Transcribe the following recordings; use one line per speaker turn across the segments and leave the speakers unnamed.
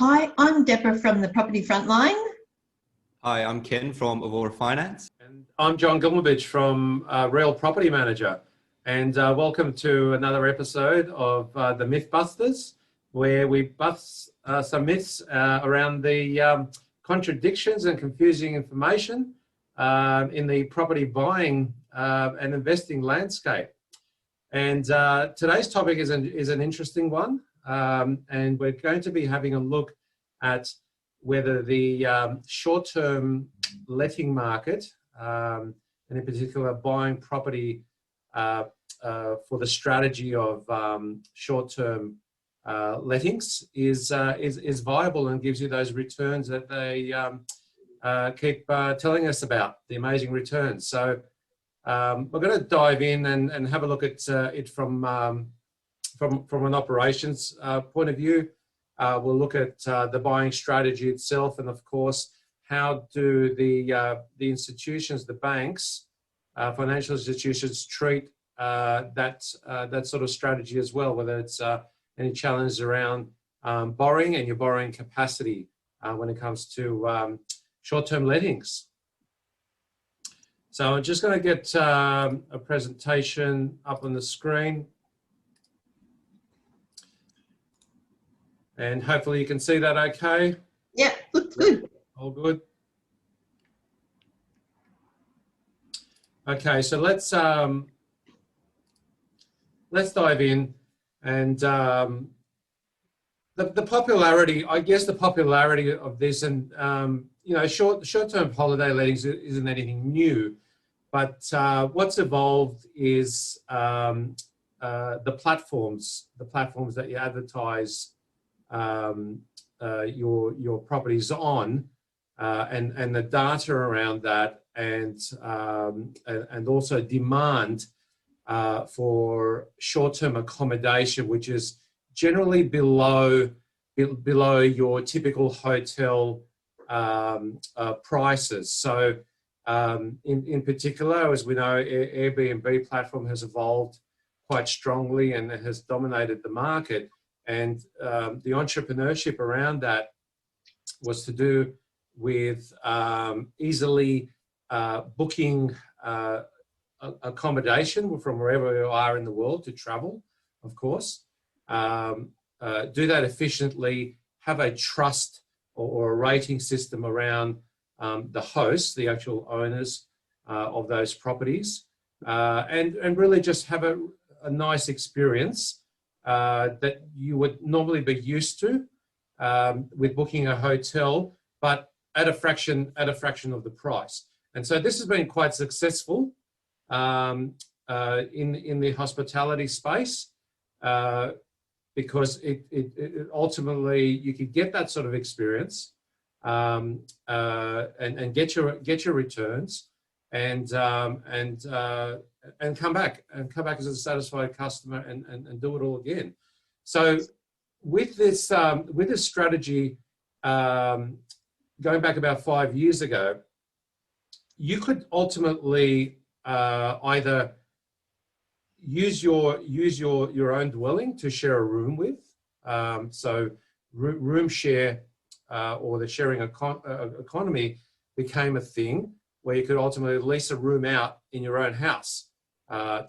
Hi, I'm Debra from the Property Frontline.
Hi, I'm Ken from Avvora Finance.
And I'm John Gilmovich from Real Property Manager. And welcome to another episode of the Mythbusters, where we bust some myths around the contradictions and confusing information in the property buying and investing landscape. And today's topic is an interesting one. And we're going to be having a look at whether the short-term letting market, and in particular buying property for the strategy of short-term lettings is viable and gives you those returns that they keep telling us about, the amazing returns. So we're going to dive in and have a look at it from an operations point of view. We'll look at the buying strategy itself, and of course, how do the institutions, the banks, financial institutions treat that sort of strategy as well, whether it's any challenges around borrowing and your borrowing capacity when it comes to short-term lettings. So I'm just going to get a presentation up on the screen. And hopefully you can see that okay.
Yeah, looks good.
All good. Okay, so let's dive in, and the popularity, I guess, the popularity of this, and you know, short-term holiday lettings isn't anything new, but what's evolved is the platforms that you advertise your properties on, and the data around that, and also demand for short-term accommodation, which is generally below your typical hotel prices. So in particular, as we know, Airbnb platform has evolved quite strongly and has dominated the market. And the entrepreneurship around that was to do with easily booking accommodation from wherever you are in the world to travel, of course. Do that efficiently, have a trust or a rating system around the hosts, the actual owners of those properties, and really just have a nice experience that you would normally be used to with booking a hotel, but at a fraction of the price. And so this has been quite successful in the hospitality space, because it ultimately you could get that sort of experience and get your returns and come back as a satisfied customer and do it all again. So with this strategy, going back about 5 years ago, you could ultimately either use your own dwelling to share a room with, so room share or the sharing economy became a thing where you could ultimately lease a room out in your own house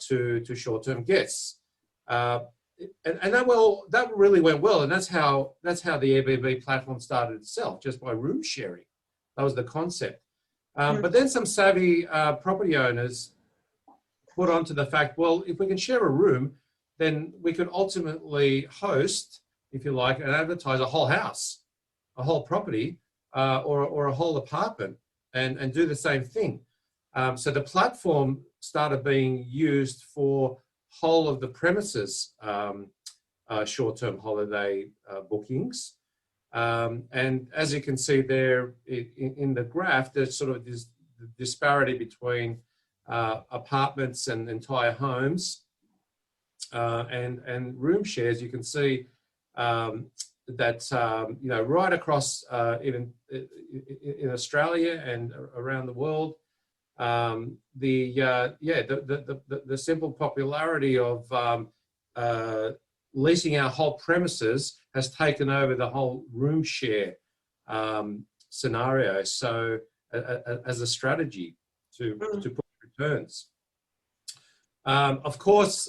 to short-term guests, and that really went well, and that's how the Airbnb platform started itself, just by room sharing. That was the concept. But then some savvy property owners put onto the fact, well, if we can share a room, then we could ultimately host, if you like, and advertise a whole house, a whole property, or a whole apartment, and do the same thing. So the platform started being used for whole of the premises short-term holiday bookings. And as you can see there in the graph, there's sort of this disparity between apartments and entire homes and room shares. You can see that you know, right across even in Australia and around the world, the simple popularity of leasing our whole premises has taken over the whole room share scenario. So as a strategy to push returns. Of course,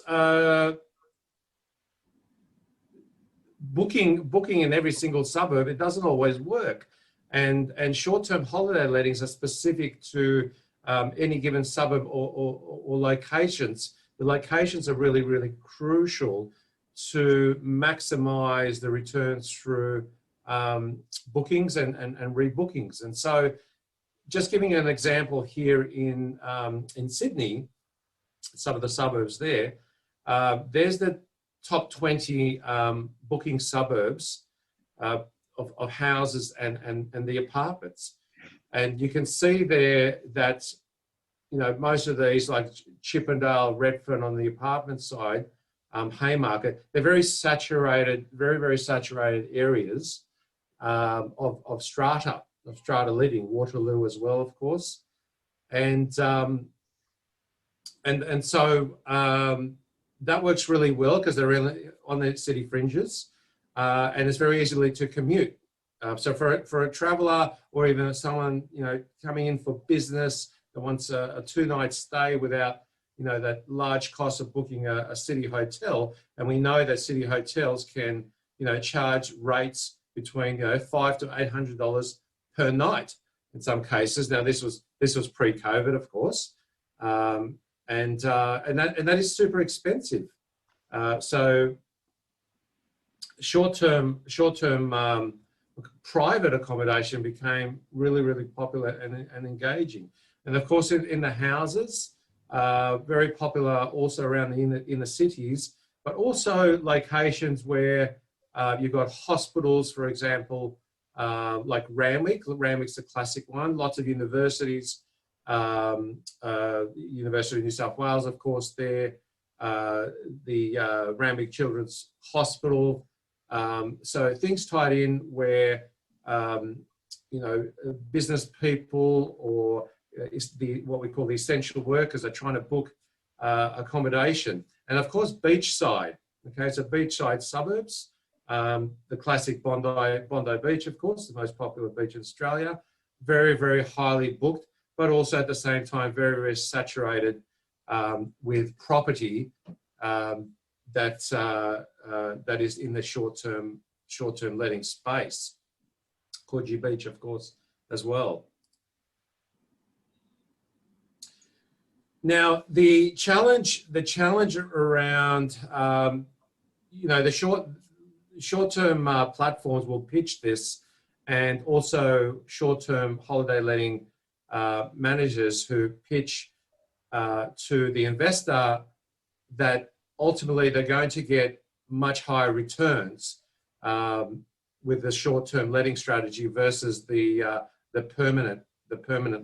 booking in every single suburb, it doesn't always work. And short-term holiday lettings are specific to any given suburb or locations. The locations are really, really crucial to maximize the returns through bookings and rebookings. And so just giving you an example here in Sydney, some of the suburbs there, there's the top 20 booking suburbs of houses and the apartments. And you can see there that, you know, most of these, like Chippendale, Redfern on the apartment side, Haymarket, they're very saturated, very saturated areas of strata living, Waterloo as well, of course. And so that works really well because they're really on the city fringes, and it's very easily to commute. So for a traveller or even someone, you know, coming in for business that wants a 2-night stay without, you know, that large cost of booking a city hotel, and we know that city hotels can, you know, charge rates between, you know, $500 to $800 per night in some cases. Now this was pre-COVID, of course, and that is super expensive. So short-term private accommodation became really popular and engaging. And of course, in the houses, very popular also around the inner cities, but also locations where you've got hospitals, for example, like Randwick. Randwick's a classic one. Lots of universities, University of New South Wales, of course, there, the Randwick Children's Hospital. So things tied in where, you know, business people or what we call the essential workers are trying to book accommodation. And of course, beachside. Okay, so beachside suburbs, the classic Bondi Beach, of course, the most popular beach in Australia, very highly booked, but also at the same time very saturated with property that is in the short-term letting space. Coogee Beach, of course, as well. Now, the challenge around, you know, the short-term platforms will pitch this, and also short-term holiday letting managers who pitch to the investor that ultimately they're going to get much higher returns with the short-term letting strategy versus the permanent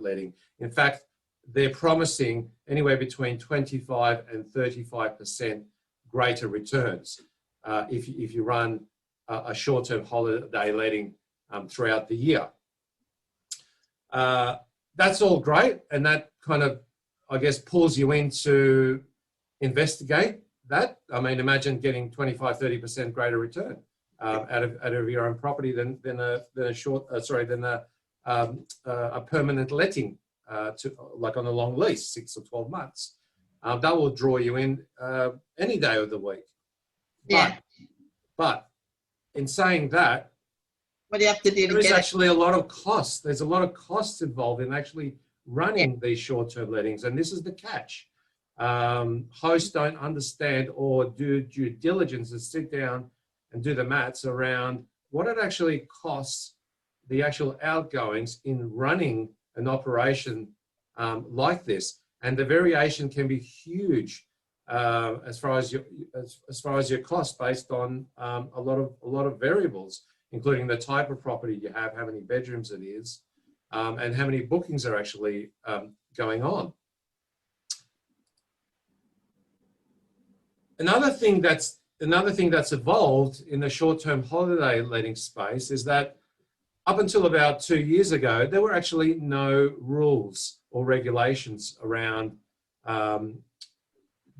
letting. In fact, they're promising anywhere between 25 and 35% greater returns if you run a short-term holiday letting throughout the year. That's all great, and that kind of, I guess, pulls you in to investigate that. I mean, imagine getting 25-30% greater return out of your own property than a permanent letting, to like on a long lease, 6 or 12 months. That will draw you in any day of the week.
Yeah.
But in saying that,
What do you have to do to
there is
get it?
actually a lot of costs. There's a lot of costs involved in actually running these short-term lettings, and this is the catch. Hosts don't understand or do due diligence and sit down and do the maths around what it actually costs, the actual outgoings in running an operation like this, and the variation can be huge as far as your cost based on a lot of variables, including the type of property you have, how many bedrooms it is, and how many bookings are actually going on. Another thing that's evolved in the short-term holiday letting space is that up until about 2 years ago, there were actually no rules or regulations around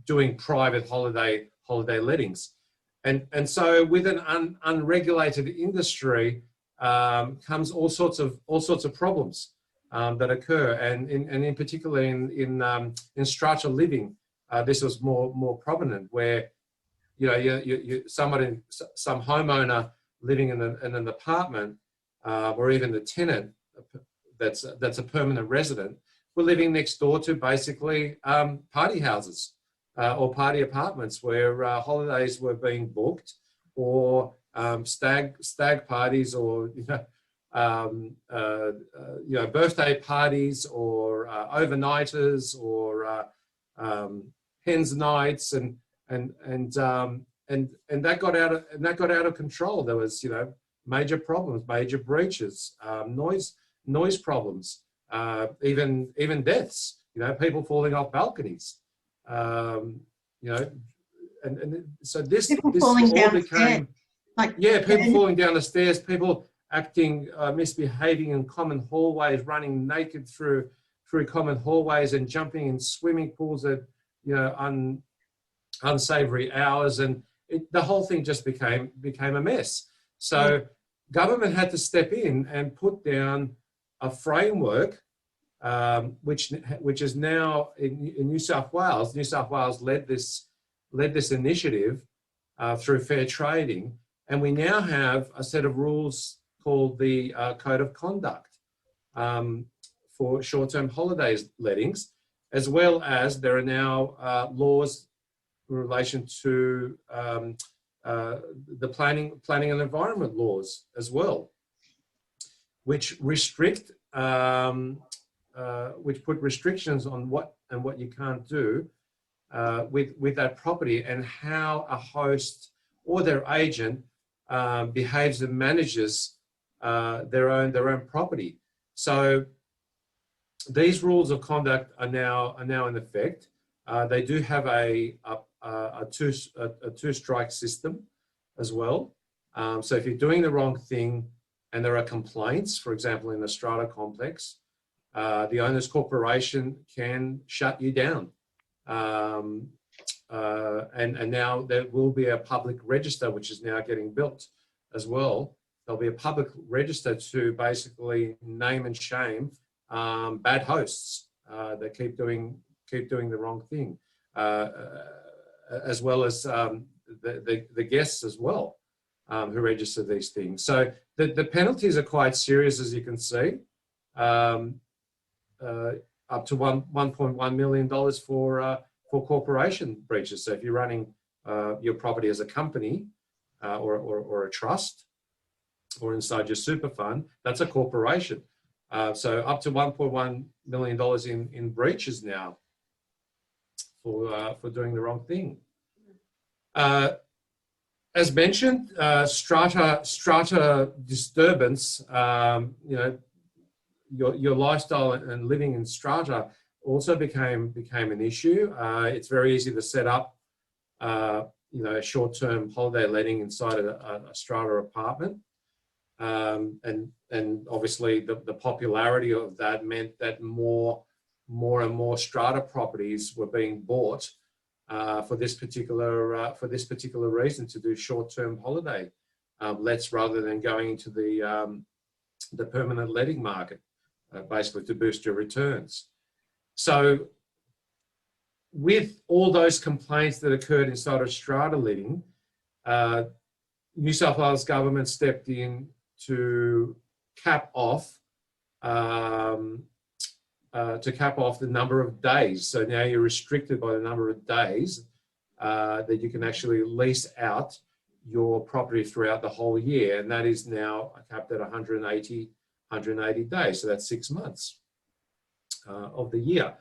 doing private holiday lettings. And so with an unregulated industry comes all sorts of problems that occur, and in particular in strata living, this was more prominent, where some homeowner living in an apartment, or even the tenant that's a permanent resident, were living next door to basically party houses or party apartments where holidays were being booked, or stag parties, or birthday parties, or overnighters, or hens nights, and that got out of control. There was major problems, major breaches, noise problems, even deaths. People falling off balconies. So this
falling
all
down
became, people falling down the stairs, people acting, misbehaving in common hallways, running naked through common hallways, and jumping in swimming pools at unsavory hours, and the whole thing just became a mess. So government had to step in and put down a framework, which is now in New South Wales. New South Wales led this initiative through fair trading, and we now have a set of rules called the Code of Conduct for short-term holidays lettings, as well as there are now laws in relation to the planning and environment laws as well, which restrict, which put restrictions on what you can't do with that property, and how a host or their agent behaves and manages their own property. So these rules of conduct are now in effect. They do have a two-strike system as well. So if you're doing the wrong thing and there are complaints, for example, in the Strata complex, the owner's corporation can shut you down. And now there will be a public register, which is now getting built as well. There'll be a public register to basically name and shame bad hosts that keep doing the wrong thing, as well as the guests as well, who register these things. So the penalties are quite serious, as you can see, up to $1.1 million for corporation breaches. So if you're running your property as a company or a trust, or inside your super fund, that's a corporation. So up to $1.1 million in breaches now for doing the wrong thing. As mentioned, strata disturbance. Your lifestyle and living in strata also became an issue. It's very easy to set up, a short-term holiday letting inside a strata apartment. And obviously the popularity of that meant that more and more strata properties were being bought for this particular reason, to do short-term holiday lets, rather than going into the permanent letting market, basically to boost your returns. So with all those complaints that occurred inside of strata living, New South Wales government stepped in to cap off the number of days. So now you're restricted by the number of days that you can actually lease out your property throughout the whole year, and that is now capped at 180 days. So that's 6 months of the year.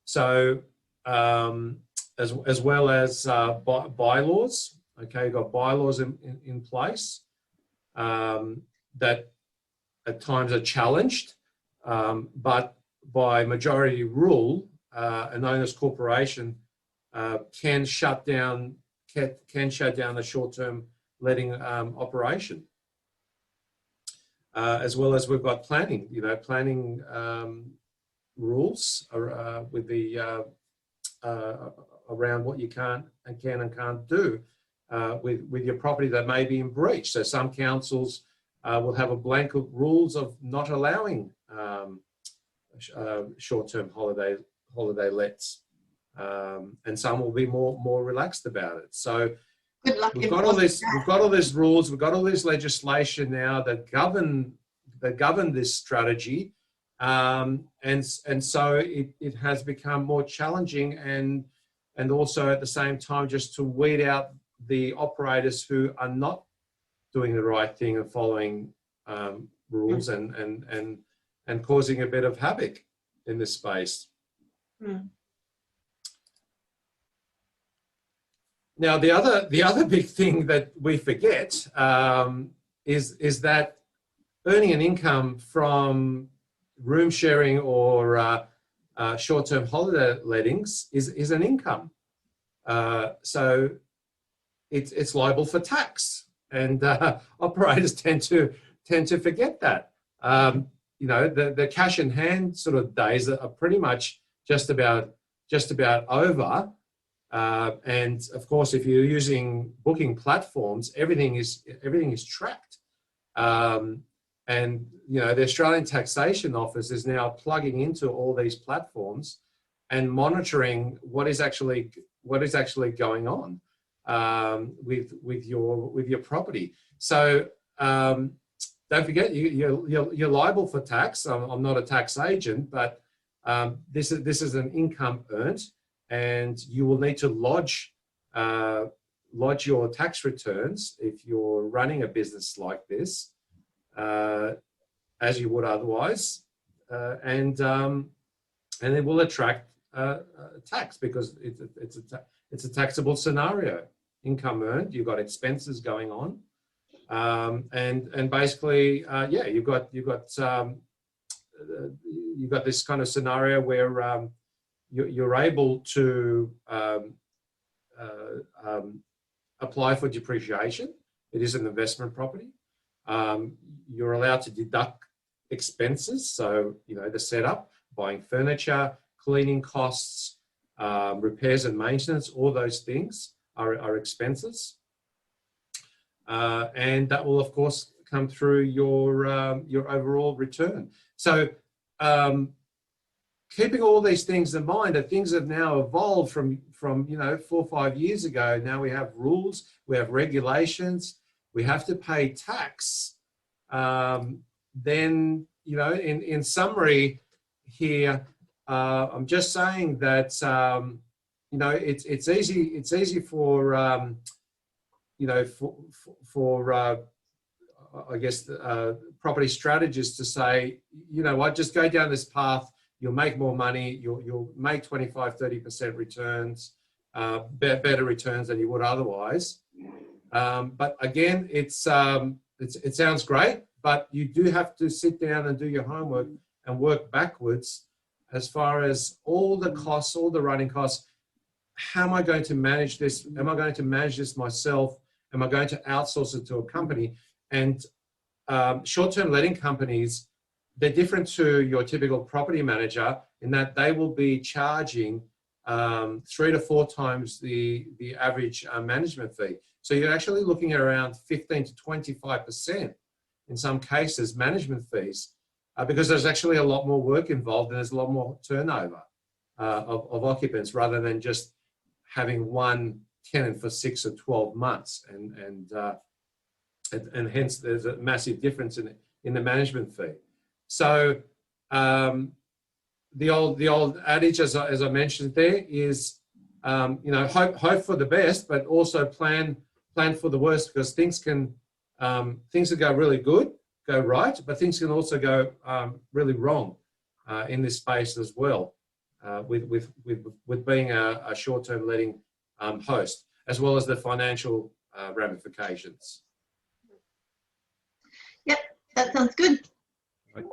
So as well as bylaws. Okay, you've got bylaws in place that at times are challenged, but by majority rule, an owner's corporation can shut down the short-term letting operation. As well as we've got planning, planning rules with the around what you can and can't do with your property that may be in breach. So some councils will have a blanket rules of not allowing short-term holiday lets, and some will be more relaxed about it. So
Good luck.
we've got all these rules, we've got all this legislation now that govern this strategy, and so it has become more challenging, and also at the same time just to weed out the operators who are not doing the right thing and following rules and causing a bit of havoc in this space. Now, the other big thing that we forget is that earning an income from room sharing or short-term holiday lettings is an income. So it's liable for tax, and operators tend to forget that. You know, the cash in hand sort of days are pretty much just about over. And of course, if you're using booking platforms, everything is tracked. And you know, the Australian Taxation Office is now plugging into all these platforms and monitoring what is actually going on with your property. So don't forget, you're liable for tax. I'm not a tax agent, but this is an income earned, and you will need to lodge your tax returns if you're running a business like this, as you would otherwise, and it will attract tax because it's a taxable scenario. Income earned, you've got expenses going on, and basically, yeah, you've got this kind of scenario where you're able to apply for depreciation. It is an investment property. You're allowed to deduct expenses, so you know, the setup, buying furniture, cleaning costs, repairs and maintenance, all those things are expenses, and that will of course come through your overall return. So keeping all these things in mind, that things have now evolved from you know, 4 or 5 years ago. Now we have rules, we have regulations, we have to pay tax. Then, you know, in summary here, I'm just saying that you know, it's easy for you know, for I guess property strategists to say, you know what, just go down this path. You'll make more money. You'll make 25–30% returns, better returns than you would otherwise. But again, it sounds great, but you do have to sit down and do your homework and work backwards as far as all the costs, all the running costs. How am I going to manage this? Am I going to manage this myself? Am I going to outsource it to a company? And short-term letting companies, they're different to your typical property manager in that they will be charging 3 to 4 times the average management fee. So you're actually looking at around 15 to 25% in some cases management fees, because there's actually a lot more work involved and there's a lot more turnover of occupants, rather than just having one tenant for 6 or 12 months, and hence there's a massive difference in the management fee. So the old adage, as I mentioned there, is you know, hope for the best, but also plan for the worst, because things can go really good, go right, but things can also go really wrong in this space as well, with being a short-term letting host, as well as the financial ramifications.
Yep, that sounds good.
Right.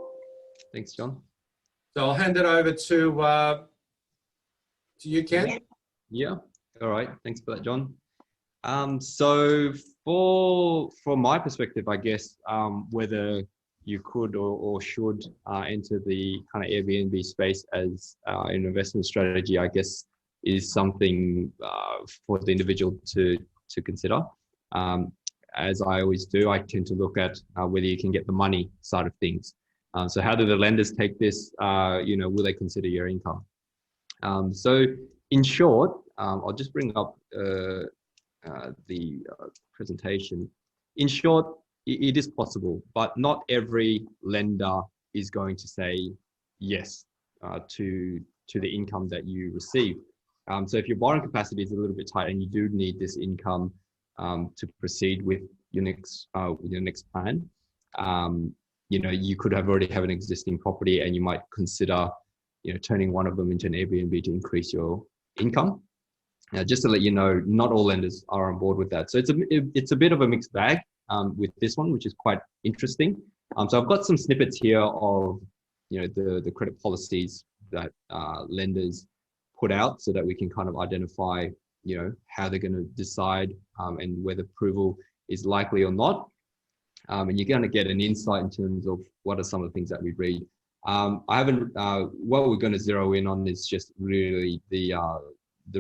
Thanks, John.
So I'll hand it over to you, Ken.
Yeah. All right. Thanks for that, John. So from my perspective, I guess whether you could or should enter the kind of Airbnb space as an investment strategy, I guess, is something for the individual to to consider. As I always do, I tend to look at whether you can get the money side of things. So how do the lenders take this? Will they consider your income? So in short, I'll just bring up the presentation. In short, it is possible, but not every lender is going to say yes to the income that you receive. So if your borrowing capacity is a little bit tight and you do need this income to proceed with your next plan, you could already have an existing property, and you might consider turning one of them into an Airbnb to increase your income. Just to let you know, not all lenders are on board with that. So it's a bit of a mixed bag with this one, which is quite interesting. So I've got some snippets here of the credit policies that lenders put out, so that we can kind of identify how they're going to decide and whether approval is likely or not. And you're going to get an insight in terms of what are some of the things that we read. What we're going to zero in on is just really the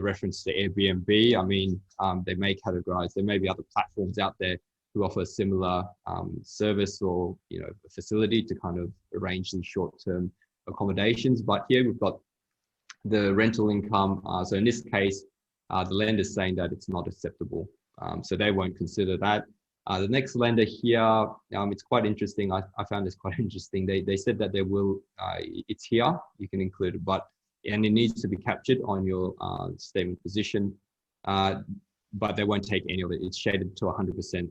reference to Airbnb. I mean, they may categorize, there may be other platforms out there who offer a similar service or a facility to kind of arrange these short-term accommodations. But here we've got the rental income. So in this case, the lender's saying that it's not acceptable. So they won't consider that. The next lender here, it's quite interesting. I found this quite interesting. They said that there will, it's here, you can include it, and it needs to be captured on your statement position, but they won't take any of it. It's shaded to 100%.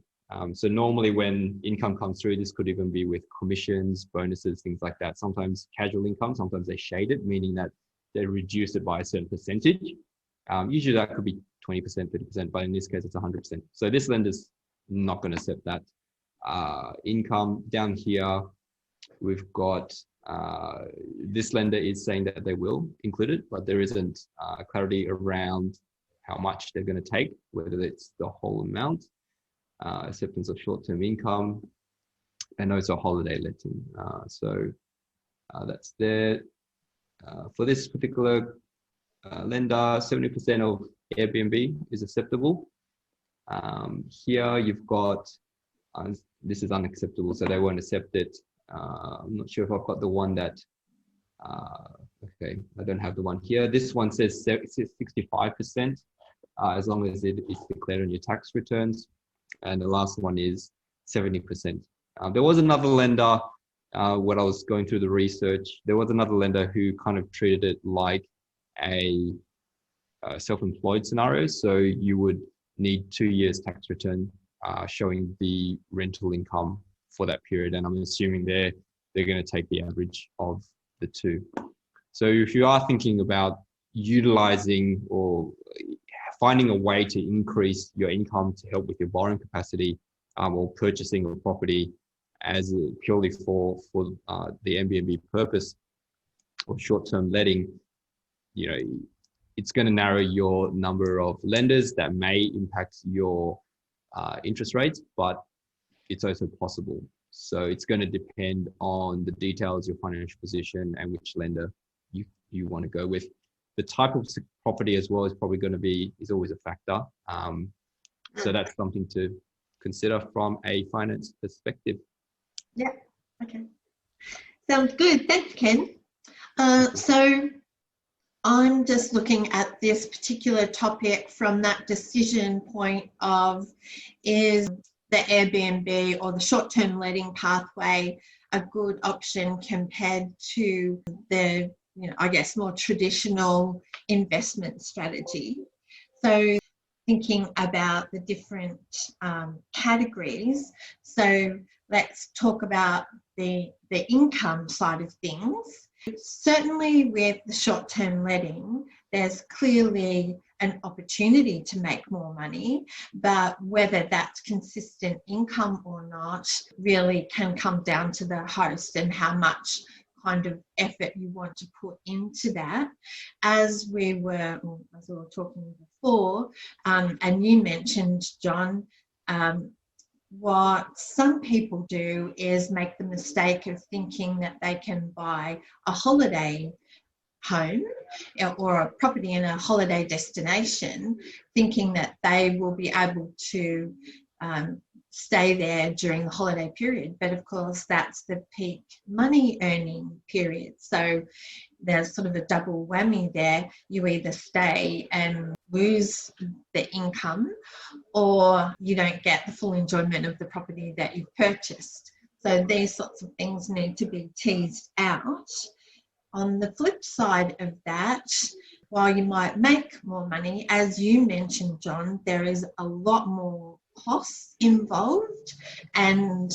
So normally when income comes through, this could even be with commissions, bonuses, things like that. Sometimes casual income, sometimes they shade it, meaning that they reduce it by a certain percentage. Usually that could be 20%, 30%, but in this case, it's 100%. So this lender's not going to accept that. Income down here, we've got this lender is saying that they will include it, but there isn't clarity around how much they're going to take, whether it's the whole amount. Acceptance of short-term income, and also holiday letting. So that's there. For this particular lender, 70% of Airbnb is acceptable. Here you've got, this is unacceptable, so they won't accept it. I'm not sure if I've got the one that, okay, I don't have the one here. This one says 65%, as long as it is declared on your tax returns. And the last one is 70%. There was another lender, when I was going through the research, there was another lender who kind of treated it like a self-employed scenario. So you would need 2 years tax return showing the rental income for that period. And I'm assuming they're going to take the average of the two. So if you are thinking about utilizing or finding a way to increase your income to help with your borrowing capacity, or purchasing a property as purely for the Airbnb purpose or short-term letting, it's going to narrow your number of lenders. That may impact your interest rates, but it's also possible. So it's going to depend on the details, your financial position, and which lender you want to go with. The type of property as well is probably going to is always a factor. So that's something to consider from a finance perspective.
Yeah, okay. Sounds good. Thanks, Ken. So I'm just looking at this particular topic from that decision point of, is the Airbnb or the short-term letting pathway a good option compared to the I guess more traditional investment strategy? So thinking about the different categories. So let's talk about the income side of things. Certainly with the short-term letting, there's clearly an opportunity to make more money, but whether that's consistent income or not really can come down to the host and how much kind of effort you want to put into that. As we were talking before, and you mentioned, John, what some people do is make the mistake of thinking that they can buy a holiday home or a property in a holiday destination, thinking that they will be able to stay there during the holiday period. But of course, that's the peak money earning period. So there's sort of a double whammy there. You either stay and lose the income, or you don't get the full enjoyment of the property that you've purchased. So these sorts of things need to be teased out. On the flip side of that, while you might make more money, as you mentioned, John, there is a lot more costs involved, and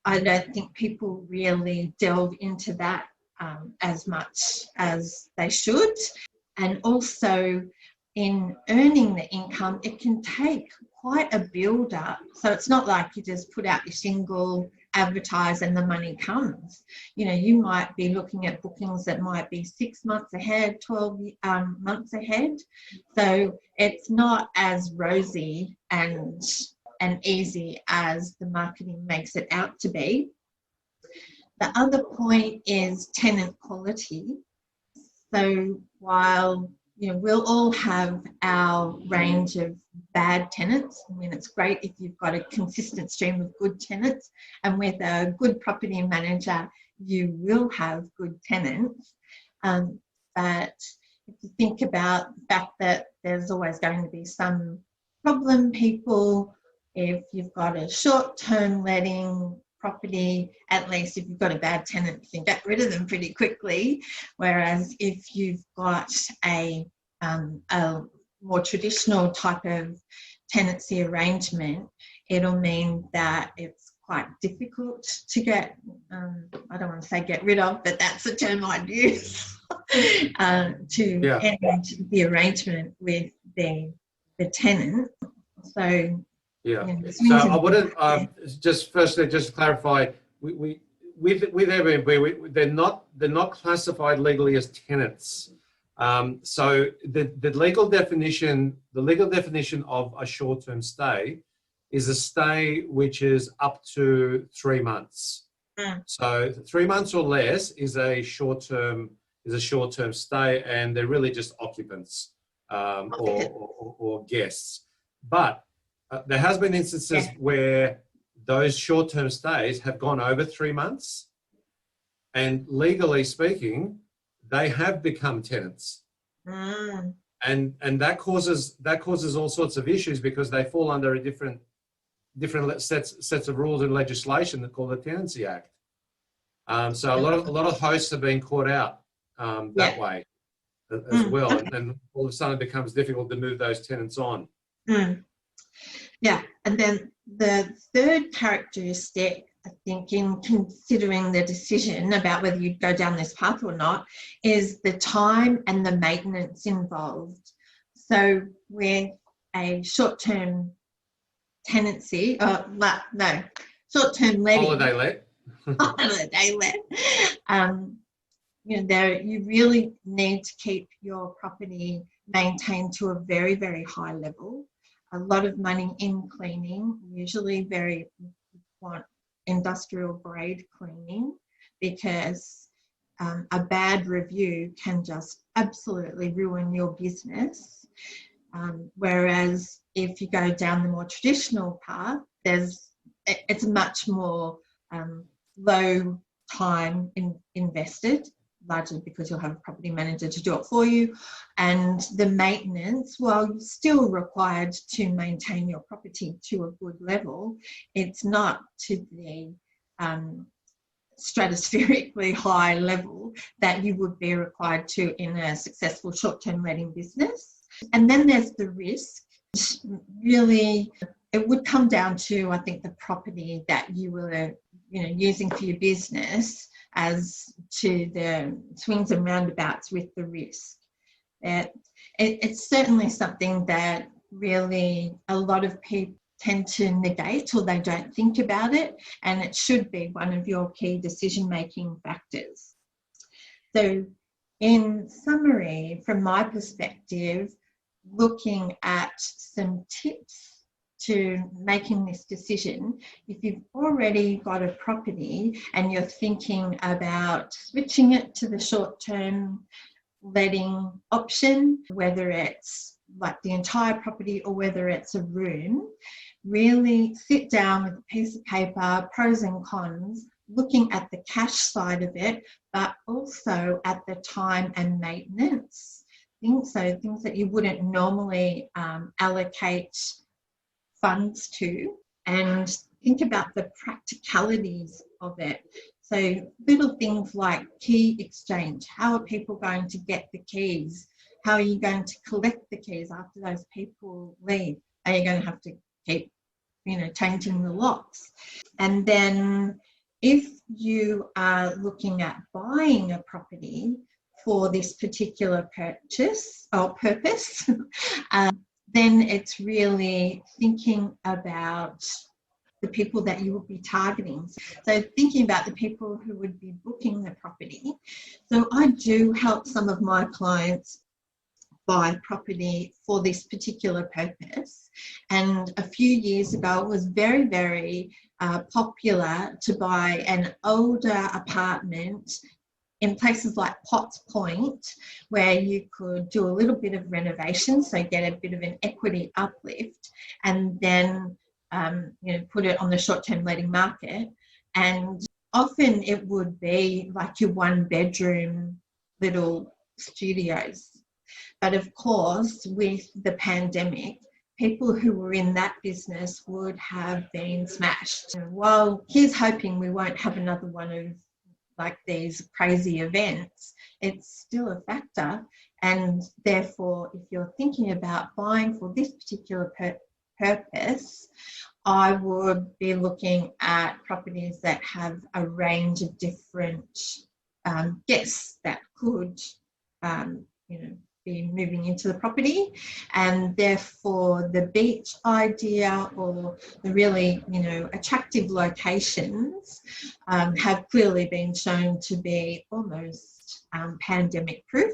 I don't think people really delve into that as much as they should. And also in earning the income, it can take quite a build up. So it's not like you just put out your single, advertise, and the money comes. You know, you might be looking at bookings that might be 6 months ahead, 12 months ahead. So it's not as rosy and easy as the marketing makes it out to be. The other point is tenant quality. So while, you know, we'll all have our range of bad tenants. I mean, it's great if you've got a consistent stream of good tenants, and with a good property manager, you will have good tenants. But if you think about the fact that there's always going to be some problem people, if you've got a short-term letting property, at least if you've got a bad tenant, you can get rid of them pretty quickly. Whereas if you've got a more traditional type of tenancy arrangement, it'll mean that it's quite difficult to get, I don't want to say get rid of, but that's the term I'd use, to end the arrangement with the tenant. So
yeah. So I wouldn't just firstly just clarify. We with Airbnb, they're not classified legally as tenants. So the legal definition of a short-term stay is a stay which is up to 3 months. So 3 months or less is a short-term stay, and they're really just occupants or guests. But there has been instances where those short-term stays have gone over 3 months, and legally speaking, they have become tenants. And that causes all sorts of issues, because they fall under a different sets of rules and legislation that called the Tenancy Act. So a lot of hosts are being caught out that way as well, and all of a sudden it becomes difficult to move those tenants on.
Yeah, and then the third characteristic, I think, in considering the decision about whether you'd go down this path or not, is the time and the maintenance involved. So with a short-term tenancy, short-term letting,
Holiday let,
you know, you really need to keep your property maintained to a very, very high level. A lot of money in cleaning, usually want industrial grade cleaning, because a bad review can just absolutely ruin your business. Whereas if you go down the more traditional path, it's much more low time invested, largely because you'll have a property manager to do it for you. And the maintenance, while you're still required to maintain your property to a good level, it's not to the stratospherically high level that you would be required to in a successful short-term letting business. And then there's the risk. Really, it would come down to, I think, the property that you were, using for your business, as to the swings and roundabouts with the risk. It's certainly something that really a lot of people tend to negate, or they don't think about it, and it should be one of your key decision-making factors. So in summary, from my perspective, looking at some tips to making this decision, if you've already got a property and you're thinking about switching it to the short term, letting option, whether it's like the entire property or whether it's a room, really sit down with a piece of paper, pros and cons, looking at the cash side of it, but also at the time and maintenance things, so things that you wouldn't normally allocate funds to, and think about the practicalities of it. So little things like key exchange. How are people going to get the keys? How are you going to collect the keys after those people leave? Are you going to have to keep, changing the locks? And then if you are looking at buying a property for this particular purchase or purpose, then it's really thinking about the people that you will be targeting. So thinking about the people who would be booking the property. So I do help some of my clients buy property for this particular purpose. And a few years ago, it was very, very popular to buy an older apartment in places like Potts Point, where you could do a little bit of renovation, so get a bit of an equity uplift, and then put it on the short-term letting market. And often it would be like your one-bedroom little studios. But of course, with the pandemic, people who were in that business would have been smashed. Well, here's hoping we won't have another one of like these crazy events. It's still a factor, and therefore if you're thinking about buying for this particular purpose, I would be looking at properties that have a range of different guests that could be moving into the property, and therefore the beach idea or the really attractive locations have clearly been shown to be almost pandemic proof,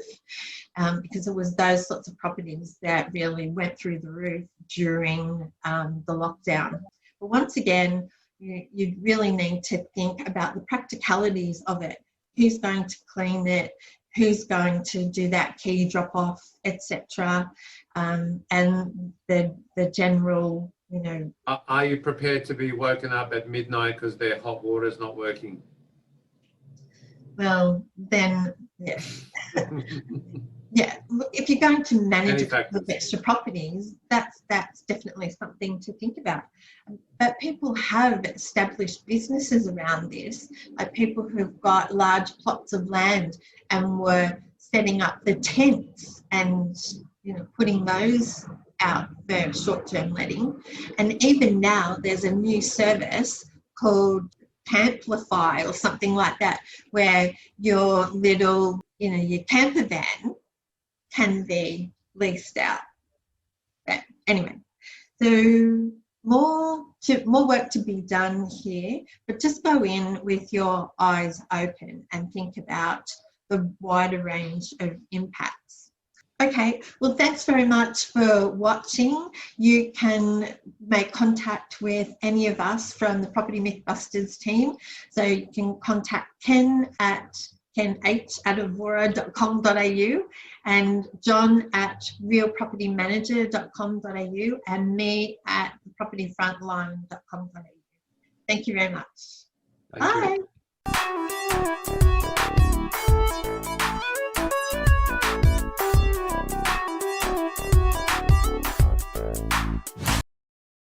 because it was those sorts of properties that really went through the roof during the lockdown. But once again, you really need to think about the practicalities of it. Who's going to clean it? Who's going to do that key drop off, etc., and the general,
Are you prepared to be woken up at midnight because their hot water is not working?
Well, then, yeah. Yeah, if you're going to manage a couple of extra properties, that's definitely something to think about. But people have established businesses around this, like people who've got large plots of land and were setting up the tents and putting those out for short-term letting. And even now there's a new service called Camplify or something like that, where your little, your camper van can be leased out. But anyway, so more work to be done here, but just go in with your eyes open and think about the wider range of impacts. Okay, well, thanks very much for watching. You can make contact with any of us from the Property Mythbusters team. So you can contact Ken at ken@avvora.com.au and John at realpropertymanager.com.au and me at propertyfrontline.com.au. Thank you very much. Bye.
You.